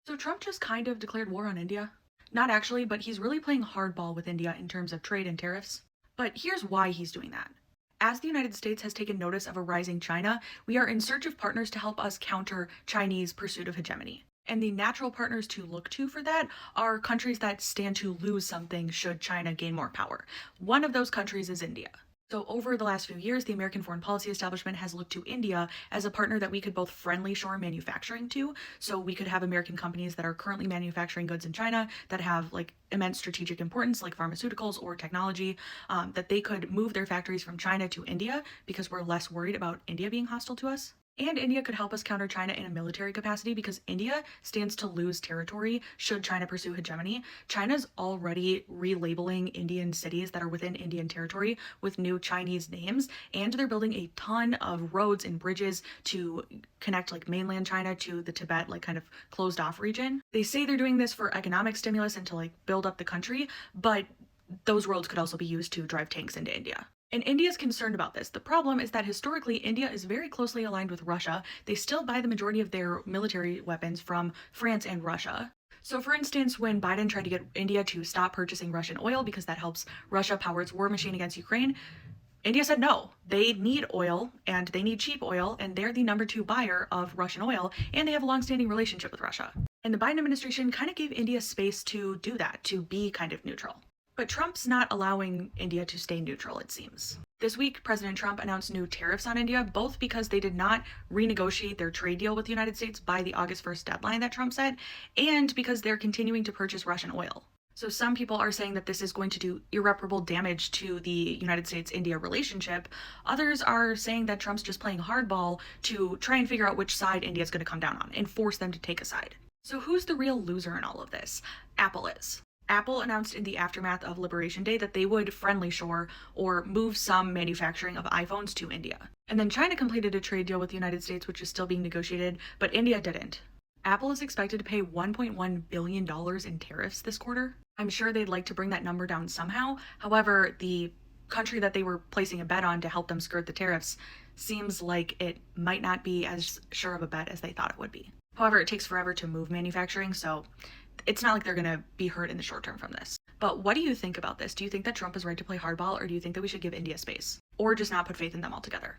So Trump just kind of declared war on India. Not actually, but he's really playing hardball with India in terms of trade and tariffs. But here's why he's doing that. As the United States has taken notice of a rising China, we are in search of partners to help us counter Chinese pursuit of hegemony. And the natural partners to look to for that are countries that stand to lose something should China gain more power. One of those countries is India. So, over the last few years, the American foreign policy establishment has looked to India as a partner that we could both friendly shore manufacturing to. So, we could have American companies that are currently manufacturing goods in China that have like immense strategic importance, like pharmaceuticals or technology, that they could move their factories from China to India because we're less worried about India being hostile to us. And India could help us counter China in a military capacity because India stands to lose territory should China pursue hegemony. China's already relabeling Indian cities that are within Indian territory with new Chinese names, and they're building a ton of roads and bridges to connect like mainland China to the Tibet, like kind of closed off region. They say they're doing this for economic stimulus and to like build up the country, but those roads could also be used to drive tanks into India. And India is concerned about this. The problem is that historically, India is very closely aligned with Russia. They still buy the majority of their military weapons from France and Russia. So, for instance, when Biden tried to get India to stop purchasing Russian oil because that helps Russia power its war machine against Ukraine, India said no. They need oil and they need cheap oil, and they're the number two buyer of Russian oil, and they have a long-standing relationship with Russia. And the Biden administration kind of gave India space to do that, to be kind of neutral. But Trump's not allowing India to stay neutral, it seems. This week, President Trump announced new tariffs on India, both because they did not renegotiate their trade deal with the United States by the August 1st deadline that Trump set, and because they're continuing to purchase Russian oil. So some people are saying that this is going to do irreparable damage to the United States-India relationship. Others are saying that Trump's just playing hardball to try and figure out which side India's going to come down on and force them to take a side. So who's the real loser in all of this? Apple is. Apple announced in the aftermath of Liberation Day that they would friendly shore or move some manufacturing of iPhones to India. And then China completed a trade deal with the United States, which is still being negotiated, but India didn't. Apple is expected to pay $1.1 billion in tariffs this quarter. I'm sure they'd like to bring that number down somehow. However, the country that they were placing a bet on to help them skirt the tariffs seems like it might not be as sure of a bet as they thought it would be. However, it takes forever to move manufacturing, so it's not like they're going to be hurt in the short term from this. But what do you think about this? Do you think that Trump is right to play hardball, or do you think that we should give India space? Or just not put faith in them altogether?